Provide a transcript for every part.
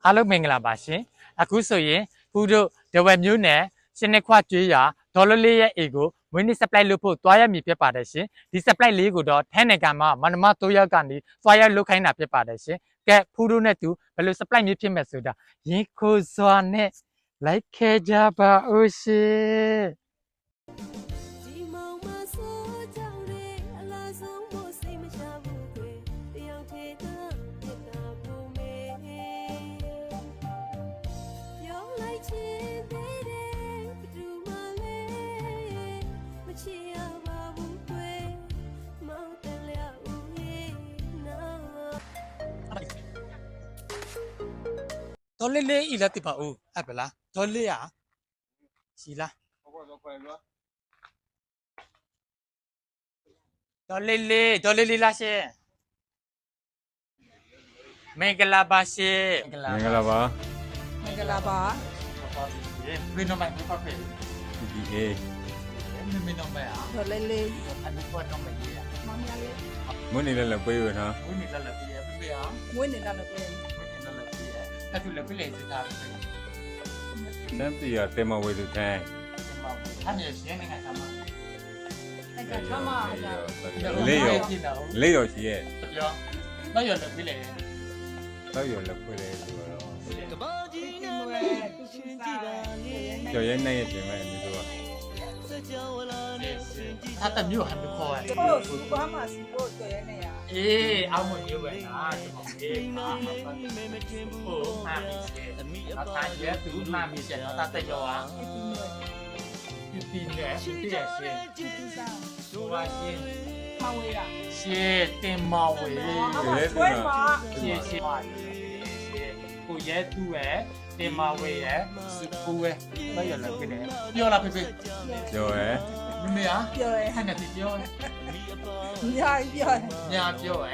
အားလုံးမင်္ဂလာပါရှင်အခုဆိုရင်ခုတို့ဒဝက်မျိုးနဲ့ရှင်းနေခွကျွေးရဒေါ်လာလေးရဲ့အေကိုမွေးနေ့ supply လုပ်ဖို့သွားရမည်ဖြစ်ပါတယ်ရှင်ဒီ supply လေးကိုတော့ထိုင်းနိုင်ငံမှာမန္တမ3ရက်ကနေသွားရလုပ်ခိုင်းတာဖြစ်ပါတယ်ရှင်ကဲဖူးတို့နဲ့တူဘယ်လို supply မျိုးဖြစ်မဲ့ဆိုတာရင်ခိုစွာနဲ့လိုက်ခဲကြပါဦးရှင်တော်လေးလေးဤလက်တိပါဦးအဲ့ဗလားတော်လေးရရှိလားတော်လေးလေးလားရှင်မင်္ဂလာပါရှင်မင်္ဂလာပါဘယ်နော်မိုင်ဖတ်ဖေးဒီဟေးမင်းနော်မိုင်อ่ะတော်လေးလေးအဲ့ဒီပေါ်နော်မိုင်ရမောင်မလေးမွေးနေလည်းပေးရနော်မွေးနေလည်းပေးရပေးရမွေးနေလည်းပေးအဲ့ဒါလည်းပြည့်လေစတာပဲစမ်းပြရတဲမဝေသူတဲ့အဲ့ဒီရှင်းနေတာကမှအဲ့ဒါကမှလေးရောရှိရဲ့ပြောတော့ရလည်းပြည့်လေတော့ရလည်းဖွေးလေဆိုတော့ကျော်ရဲနဲ့ပြင်မဲ့ဒီလို他的မျိုး还没考哎。哦，是爸妈是我做的那样。诶，阿姆牛呗啊，什么诶，啊，哦，妈咪些，然后他也读妈咪些，然后他在教啊。一边呢，一边些，说话些，马尾啦。些电马尾，些些，不也读哎。电马尾哎，是不哎，那有人给嘞，有了，佩佩，有哎，没啊？有哎，看着是有哎，有有哎，有哎，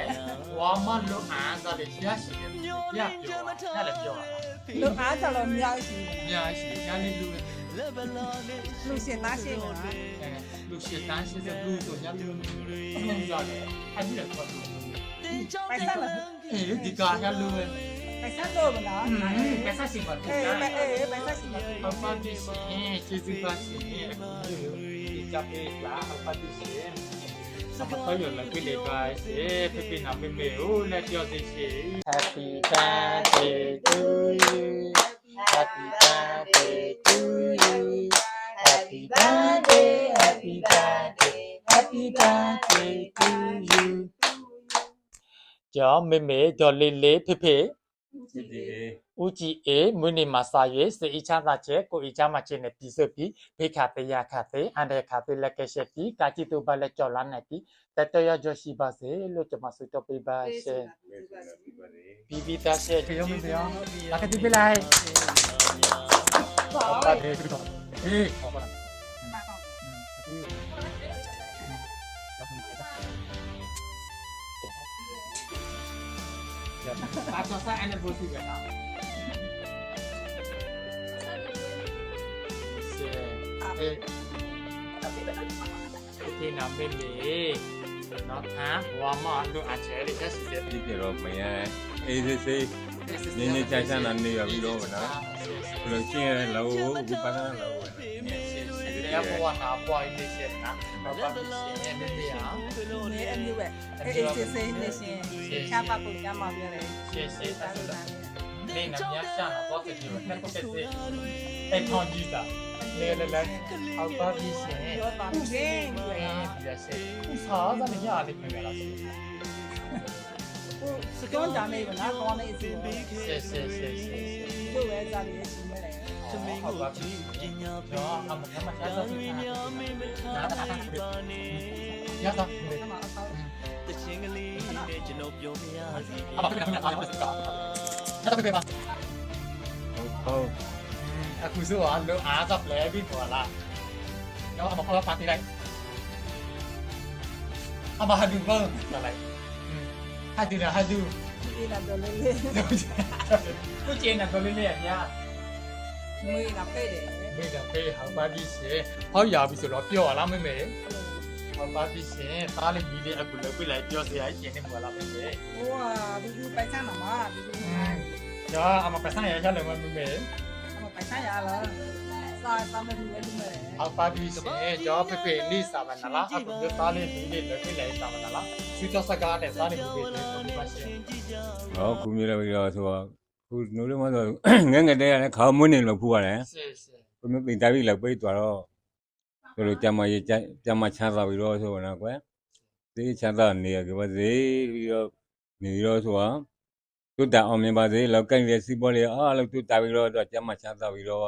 我们录案子的写是的，也有啊，哪里有啊？录案子了苗是，苗是哪里录的？录些哪些个啊？录些哪些的录做哪里录？弄啥的？还没得做录。白山了。哎，这个还录的。白山多不啦？白山行吧？白山行吧？好发的行，这就发行，你家别啦，好发的行。什么都有人给你拜谢，偏偏那妹妹哦，那叫这些。Happy birthday to you，Happy birthday to you，Happy birthday，Happy birthday，Happy birthday to you。叫妹妹，叫蕾蕾，佩佩。ဦးကြီးအေမွေးနေ့မှာစာရွေးစေအချမ်းသာချက်ကိုအချမ်းမချင်းနဲ့ပြီးဆိုပြီးဖေခတေရခသေးအန်တဲ့ခသေးလက်ကရှက်ပြီးကာကြည့်တူပါလက်ကြော်လာနိုင်ပြီးတတရကြောရှိပါစေလို့ကျွန်မဆုတောင်းပေးပါရှင်ပြီးပြီးသားရှက်ကြောင်းမပြောလာကတိပေးလိုက်ပါတယ်ပြီးတော့အေးဟောပါလားပါတော့စားအနေဖို့စီပဲနော်ဒီနာမည်လေးနော်ဟာဝါမလို့အချဲလေးတက်စီတဲ့ဒီပြေတော့မရအေးစေးစေးနင်းနေချမ်းချမ်းနေရပြီးတော့မနော်ဘယ်လိုကျင်းရလဲဘူးပါနာလို့ရပေါ်နာပွိုင်းနေချက်နော်ဘာပါရှင်နေနေရနေအမျိုးပဲအေးစေးနေရှင်ချပါပုတ်ကြမှာပြောတယ်ရှေ့ရှေ့တာနေနမြတ်ရှာတော့ဆက်ကြည့်မယ်ကိုတက်စေအဲ့ထောင်းကြီးတာလေလေလေအောက်ပါပြီးရှင်ပြောပါဦးရှင်ဒီရစေဥစားသမျှလေးပြန်လာစေစကွန်ကြနေပါလားကောင်းနေစီစေတို့ပဲစားရရှိမယ်အောက်ပါပြီးတော့အမကမချာတော့နားတာရတာတချင်းကလေးနဲ့ကျွန်တော်ပြောပြရစီအမကလည်းအားမစကားတော့ပြပါဟုတ်အခုဆိုတော့လောအားစပ်လဲပြီးပေါ်လာတော့အမခေါ်ပါတီလိုက်အမဟာဒူဘောလာလိုက်ဟာဒူဒီလာတော့လေးကိုကျင်းတော့လေးလေးရမွေးလာပဲ့တယ်မေးတော့ဖေးဟောပါပြီရှင်ဟောရပြီဆိုတော့ပြောလားမေမေဟောပါပြီရှင်သားလေးကြီးလေးအခုလည်းပြလိုက်ပြောစရာရှင်နေပေါ်လာမေမေဟိုဟာဒီပိုက်ဆံမှာဒီ就阿妈白上也下来嘛，妹妹。 အမပိုင်ဆိုင်ရလားစာမလို့လည်းမယ် 阿爸比先，就佩佩你啥玩意啦？阿公就打理地里那边来啥玩意啦？去到啥个来啥的不会的，不会发现。 ဟောကုမျိုးလည်းပြီးတော့ဆိုတော့ခုနိုးလေးမဆိုငငယ်တည်းကလည်းခါမွန်းနေလို့ဖူးရတယ် 是是。 ကိုမျိုးပြင်တာပြီးလောက်ပြီးသွားတော့ဆိုလိုကြမ်းမရေးကြမ်းမချမ်းသာပြီးတော့ဆိုတော့ကွယ်သေးချမ်းသာနေရကြပါစေပြီးတော့နေရောဆိုတာတွတ်တအောင်မြင်ပါစေလောက်ကင်ရဲ့စီးပွားလေးအားလုံးတွတ်တာပြီးတော့ကြမ်းမချမ်းသာပြီးတော့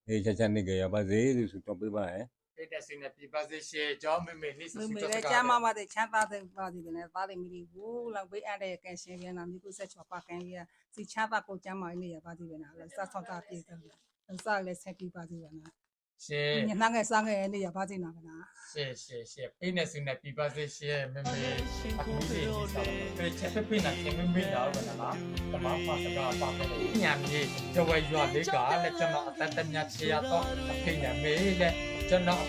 အေးချက်နေကြရပါစေလို့ဆိုတော့ပြပါရဲ့ 对的，现在比巴这些，就妹妹你是 မ 去 မေ 到 လည်း 啥 ကျမ်းမာ 个？ ပါတဲ့ချမ်းသာတဲ့ပါစီတယ်နဲ့သားလေးမီးဘူးလောက်ပေးအပ်တဲ့ကန်ရှင်ပြန်လာမျိုးကိုဆက်ချောပါကန်လေးစီချမ်းသာကိုကျမ်းမာနေရပါစီပဲနာဆက်ဆောင်တာပြည့်တယ်စားလည်းဆက်ပြီးပါစီပဲနာ 是 ညနာငယ်စားငယ်နေရပါစီနာကနာ 是是是，比那现在比巴这些妹妹，阿公的你啥了？对，这边比那前面没了个啦，怎么发这个发的？年米就为原那个，那怎么但人家吃呀到，平年没嘞。 ကျွန်တော်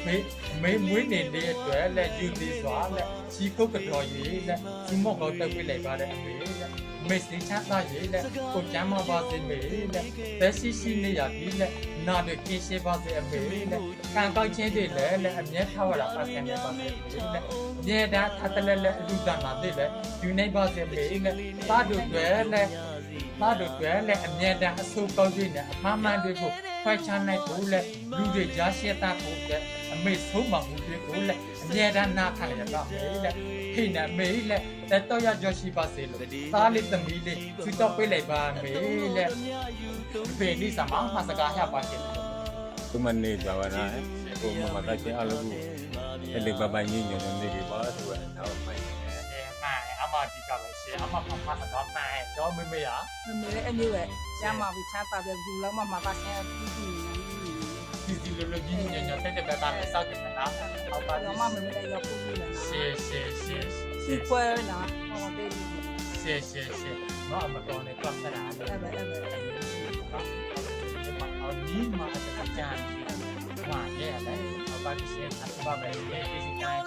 မေမွေးနေလေးအတွက်လက်ယူသေးစွာလက်ချီကုတ်တော်ရေးလက်ဒီမော့ကောတက်ပြလိုက်ပါတဲ့အမေလက်မေစင်ချမ်းသာရေးလက်ကိုကျမ်းမပါစေမေလက်သက်ရှိရှိနေရပြီလက်နာတွေကင်းရှင်းပါစေအမေလက်ခံကောက်ချင်းတွေလက်အမျက်ထားရတာပတ်ကန်နေပါစေလက်မြေတာထပ်တလက်လက်အလူတနာတွေလက်ယူနေပါစေမေလက်သားတို့တွေလက်သားတို့တွေလက်အမျက်တာအဆိုးကောက်ခြင်းနဲ့အမှားမှန်တွေကိုခွဲခြားနိုင်ဖို့လက်လူတွေကြားရှင်းတာဖို့အမေဆုံးမမှုတွေကိုလက်အမြဲတမ်းနားခံရတာမေလက်ခိနေမေလက်တက်တော့ရကြောရှိပါစေလို့သားလေးသမီးလေးသူတော့ပြေးလိုက်ပါမေလက်ဖေးလေးစမမစကားရပါစေ သူမနေကြပါလားကိုမမတချင်းအလုပ်ကိုအဲ့ဒီပပညညနေနေပါဆိုတော့မိုင်း အမဒီကပဲရှင်အမဖဖစကားမှန်ကျော်မေမေရ မမေလည်းအမျိုးပဲကျမ်းမာပြီးချမ်းသာတဲ့ဘူးလောက်မှမပါဆင်းပြီးပြီး ဒီလိုလိုကြီးညညတက်တက်တာလည်းစောက်တယ်နော်ဟောပါ တော့မမေလည်းရောက်ပြီးလည်းနာ ရှေရှေရှေ စီပွဲနာဟောတဲ့ ရှေရှေရှေနော်အမတော်နဲ့ကပ်ဆက်တာအဲ့ အဲ့ပဲအဲ့ပဲ เอานี้มาอาจารย์หวานเนี่ยอะไรเอาบาริเซียนอัตบาเบเอซิกาย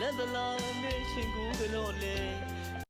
လက်သလားမေချင်းကိုကလို့လေ